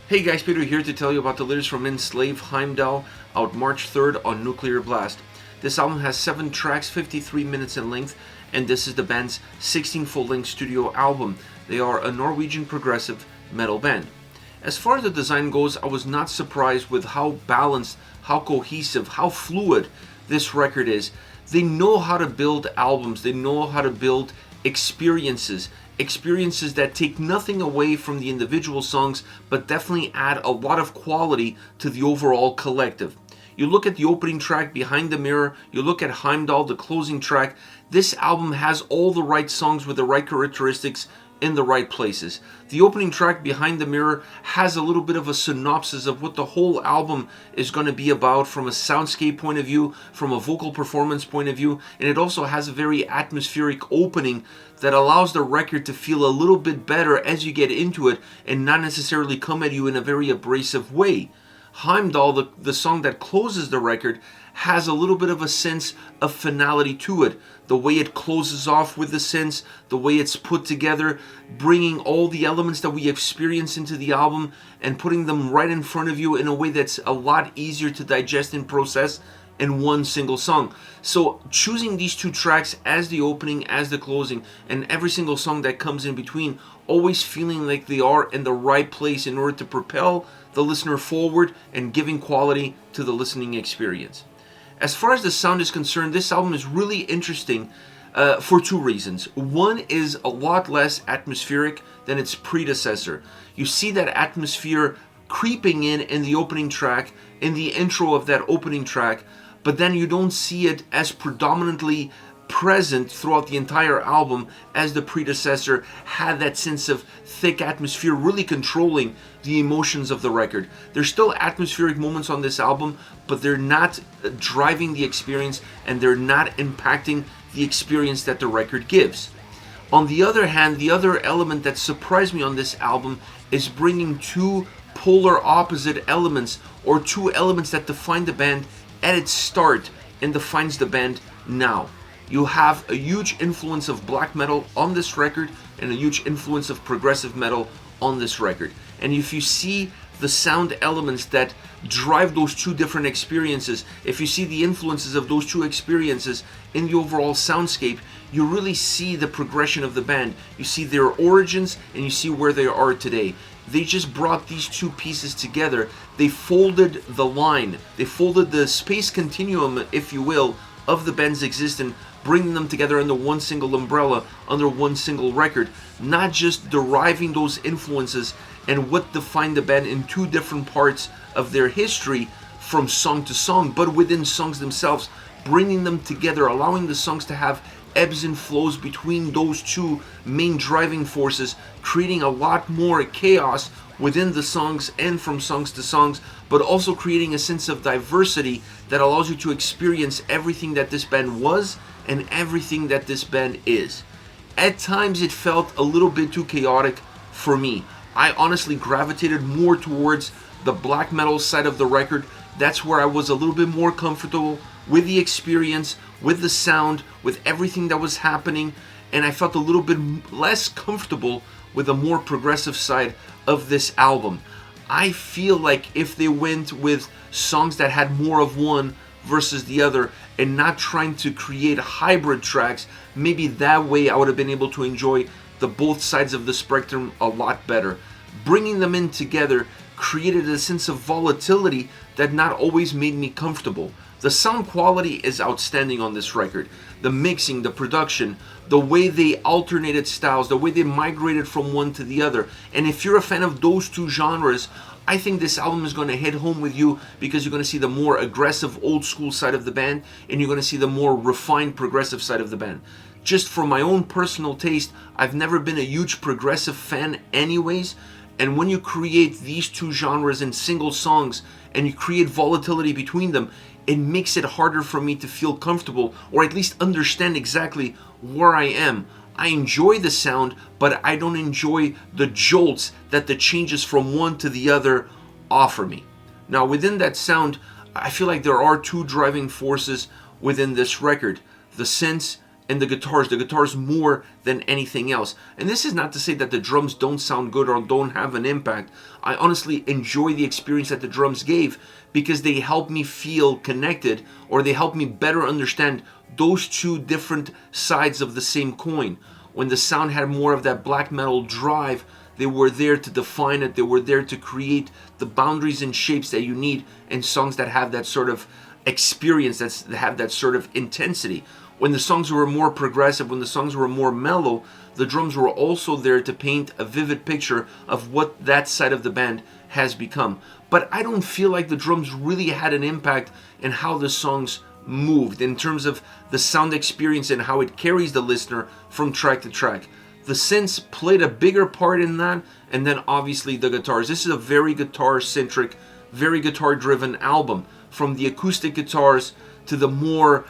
Hey guys, Peter here to tell you about the latest from Enslaved, Heimdal, out March 3rd on Nuclear Blast. This album has 7 tracks, 53 minutes in length, and this is the band's 16th full-length studio album. They are a Norwegian progressive metal band. As far as the design goes, I was not surprised with how balanced, how cohesive, how fluid this record is. They know how to build albums, they know how to build experiences that take nothing away from the individual songs, but definitely add a lot of quality to the overall collective. You look at the opening track, Behind the Mirror, you look at Heimdal, the closing track. This album has all the right songs with the right characteristics in the right places. The opening track, Behind the Mirror, has a little bit of a synopsis of what the whole album is going to be about from a soundscape point of view, from a vocal performance point of view, and it also has a very atmospheric opening that allows the record to feel a little bit better as you get into it and not necessarily come at you in a very abrasive way. Heimdal, the song that closes the record, has a little bit of a sense of finality to it. The way it closes off with the synths, the way it's put together, bringing all the elements that we experience into the album and putting them right in front of you in a way that's a lot easier to digest and process in one single song. So choosing these 2 tracks as the opening, as the closing, and every single song that comes in between, always feeling like they are in the right place in order to propel the listener forward and giving quality to the listening experience. As far as the sound is concerned, this album is really interesting for 2 reasons. One is a lot less atmospheric than its predecessor. You see that atmosphere creeping in the opening track, in the intro of that opening track, but then you don't see it as predominantly present throughout the entire album as the predecessor had that sense of thick atmosphere really controlling the emotions of the record. There's still atmospheric moments on this album, but they're not driving the experience and they're not impacting the experience that the record gives. On the other hand, the other element that surprised me on this album is bringing 2 polar opposite elements, or 2 elements that define the band at its start and defines the band now. You have a huge influence of black metal on this record and a huge influence of progressive metal on this record. And if you see the sound elements that drive those 2 different experiences, if you see the influences of those 2 experiences in the overall soundscape, you really see the progression of the band. You see their origins and you see where they are today. They just brought these 2 pieces together. They folded the line, they folded the space continuum, if you will, of the band's existence, bringing them together under one single umbrella, under one single record, not just deriving those influences and what defined the band in 2 different parts of their history from song to song, but within songs themselves, bringing them together, allowing the songs to have ebbs and flows between those 2 main driving forces, creating a lot more chaos within the songs and from songs to songs, but also creating a sense of diversity that allows you to experience everything that this band was and everything that this band is. At times it felt a little bit too chaotic for me. I honestly gravitated more towards the black metal side of the record. That's where I was a little bit more comfortable with the experience, with the sound, with everything that was happening, and I felt a little bit less comfortable with the more progressive side of this album. I feel like if they went with songs that had more of one versus the other and not trying to create hybrid tracks, maybe that way I would have been able to enjoy the both sides of the spectrum a lot better. Bringing them in together created a sense of volatility that not always made me comfortable. The sound quality is outstanding on this record. The mixing, the production, the way they alternated styles, the way they migrated from one to the other. And if you're a fan of those 2 genres, I think this album is going to hit home with you because you're going to see the more aggressive old school side of the band and you're going to see the more refined progressive side of the band. Just from my own personal taste, I've never been a huge progressive fan anyways, and when you create these 2 genres in single songs and you create volatility between them, it makes it harder for me to feel comfortable or at least understand exactly where I am. I enjoy the sound, but I don't enjoy the jolts that the changes from one to the other offer me. Now, within that sound, I feel like there are 2 driving forces within this record: the synths and the guitars more than anything else. And this is not to say that the drums don't sound good or don't have an impact. I honestly enjoy the experience that the drums gave because they help me feel connected, or they help me better understand those two different sides of the same coin. When the sound had more of that black metal drive, they were there to define it. They were there to create the boundaries and shapes that you need in songs that have that sort of experience, that have that sort of intensity. When the songs were more progressive, when the songs were more mellow, the drums were also there to paint a vivid picture of what that side of the band has become. But I don't feel like the drums really had an impact in how the songs moved, in terms of the sound experience and how it carries the listener from track to track. The synths played a bigger part in that, and then obviously the guitars. This is a very guitar-centric, very guitar-driven album. From the acoustic guitars to the more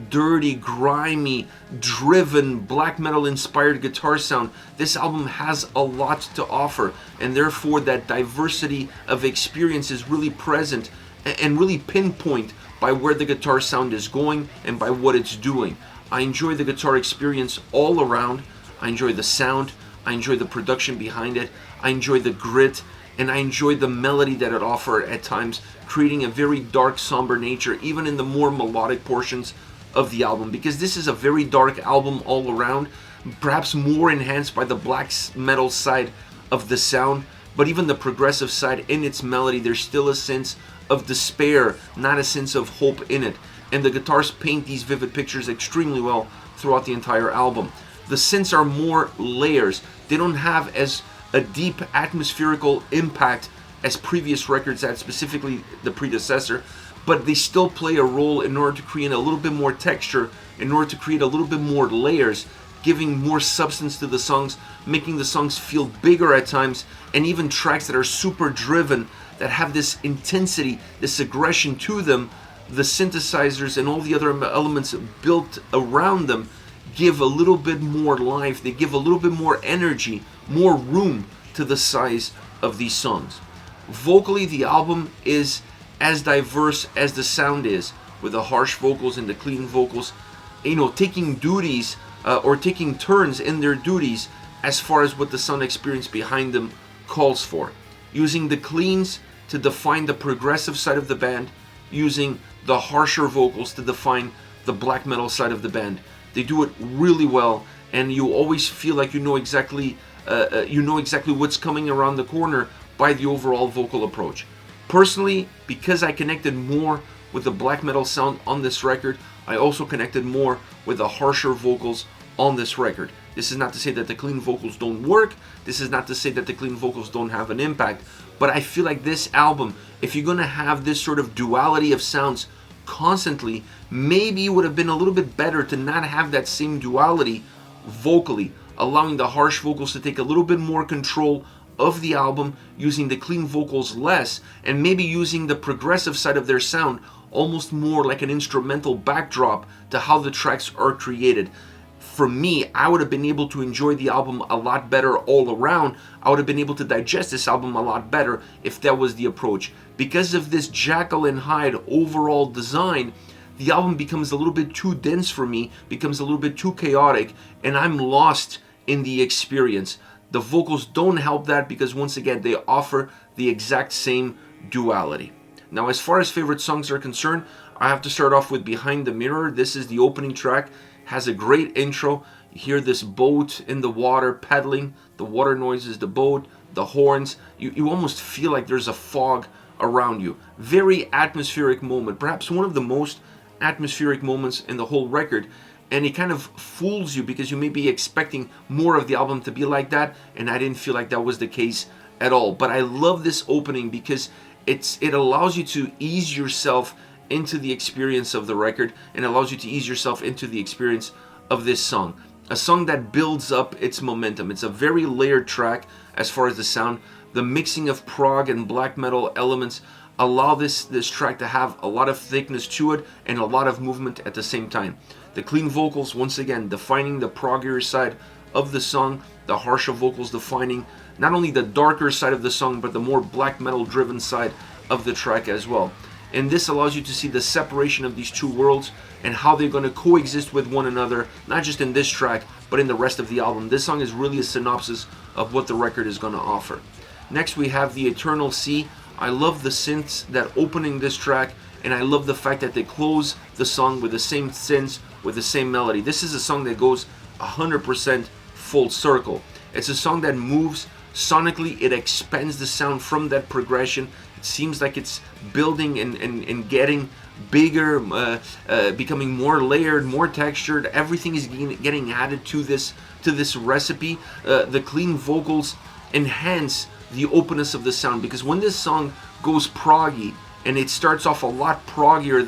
dirty, grimy, driven, black metal-inspired guitar sound, this album has a lot to offer, and therefore that diversity of experience is really present and really pinpoint by where the guitar sound is going and by what it's doing. I enjoy the guitar experience all around. I enjoy the sound, I enjoy the production behind it, I enjoy the grit, and I enjoy the melody that it offers at times, creating a very dark, somber nature, even in the more melodic portions of the album, because this is a very dark album all around, perhaps more enhanced by the black metal side of the sound, but even the progressive side in its melody, there's still a sense of despair, not a sense of hope in it, and the guitars paint these vivid pictures extremely well throughout the entire album. The synths are more layers. They don't have as a deep atmospherical impact as previous records had, specifically the predecessor, but they still play a role in order to create a little bit more texture, in order to create a little bit more layers, giving more substance to the songs, making the songs feel bigger at times, and even tracks that are super driven, that have this intensity, this aggression to them, the synthesizers and all the other elements built around them give a little bit more life, they give a little bit more energy, more room to the size of these songs. Vocally, the album is as diverse as the sound is, with the harsh vocals and the clean vocals, taking duties or taking turns in their duties as far as what the sound experience behind them calls for. Using the cleans to define the progressive side of the band, using the harsher vocals to define the black metal side of the band. They do it really well, and you always feel like you know exactly what's coming around the corner by the overall vocal approach. Personally, because I connected more with the black metal sound on this record, I also connected more with the harsher vocals on this record. This is not to say that the clean vocals don't work. This is not to say that the clean vocals don't have an impact. But I feel like this album, if you're going to have this sort of duality of sounds constantly, maybe it would have been a little bit better to not have that same duality vocally, allowing the harsh vocals to take a little bit more control of the album, using the clean vocals less, and maybe using the progressive side of their sound almost more like an instrumental backdrop to how the tracks are created. For me, I would have been able to enjoy the album a lot better all around. I would have been able to digest this album a lot better if that was the approach. Because of this Jekyll and Hyde overall design, the album becomes a little bit too dense for me, becomes a little bit too chaotic, and I'm lost in the experience. The vocals don't help that because, once again, they offer the exact same duality. Now, as far as favorite songs are concerned, I have to start off with Behind the Mirror. This is the opening track. Has a great intro. You hear this boat in the water paddling, the water noises, the boat, the horns. You almost feel like there's a fog around you. Very atmospheric moment, perhaps one of the most atmospheric moments in the whole record, and it kind of fools you because you may be expecting more of the album to be like that, and I didn't feel like that was the case at all. But I love this opening because it allows you to ease yourself into the experience of the record, and allows you to ease yourself into the experience of this song. A song that builds up its momentum. It's a very layered track as far as the sound. The mixing of prog and black metal elements allow this track to have a lot of thickness to it and a lot of movement at the same time. The clean vocals, once again, defining the proggier side of the song. The harsher vocals defining not only the darker side of the song, but the more black metal driven side of the track as well. and this allows you to see the separation of these two worlds and how they're going to coexist with one another, not just in this track, but in the rest of the album. This song is really a synopsis of what the record is going to offer. Next we have The Eternal Sea. I love the synths that opening this track, and I love the fact that they close the song with the same synths, with the same melody. This is a song that goes 100% full circle. It's a song that moves sonically, it expands the sound from that progression. It seems like it's building and getting bigger, becoming more layered, more textured. Everything is getting added to this recipe. The clean vocals enhance the openness of the sound, because when this song goes proggy, and it starts off a lot proggier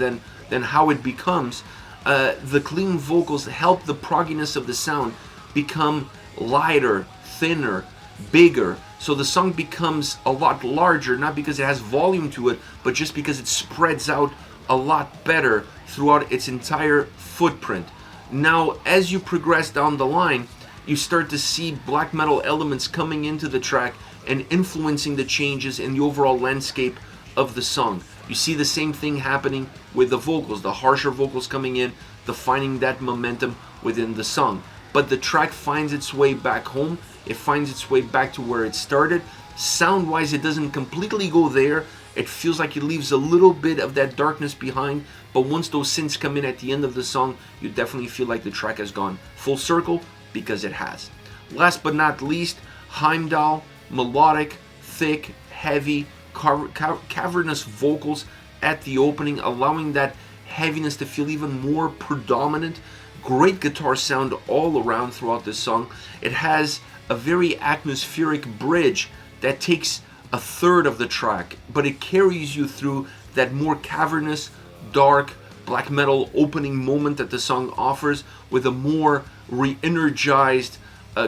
than how it becomes, the clean vocals help the progginess of the sound become lighter, thinner, bigger. So the song becomes a lot larger, not because it has volume to it, but just because it spreads out a lot better throughout its entire footprint. Now, as you progress down the line, you start to see black metal elements coming into the track and influencing the changes in the overall landscape of the song. You see the same thing happening with the vocals, the harsher vocals coming in, defining that momentum within the song. But the track finds its way back home. It finds its way back to where it started. Sound-wise, it doesn't completely go there. It feels like it leaves a little bit of that darkness behind, but once those synths come in at the end of the song, you definitely feel like the track has gone full circle, because it has. Last but not least, Heimdal, melodic, thick, heavy, cavernous vocals at the opening, allowing that heaviness to feel even more predominant. Great guitar sound all around throughout this song. It has a very atmospheric bridge that takes a third of the track, but it carries you through that more cavernous, dark, black metal opening moment that the song offers, with a more re-energized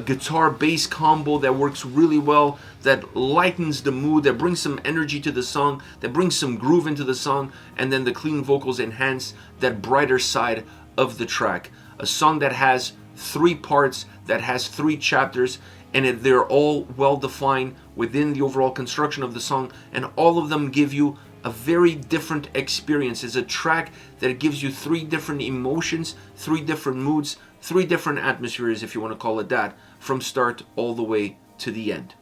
guitar bass combo that works really well, that lightens the mood, that brings some energy to the song, that brings some groove into the song, and then the clean vocals enhance that brighter side of the track. A song that has 3 parts, that has 3 chapters, and they're all well defined within the overall construction of the song, and all of them give you a very different experience. It's a track that gives you 3 different emotions, 3 different moods, 3 different atmospheres, if you want to call it that, from start all the way to the end.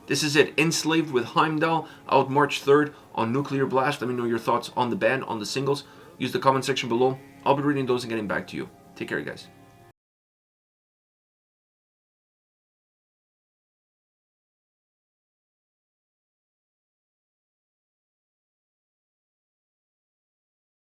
This is it, Enslaved with Heimdal, out March 3rd on Nuclear Blast. Let me know your thoughts on the band, on the singles. Use the comment section below. I'll be reading those and getting back to you. Take care, guys.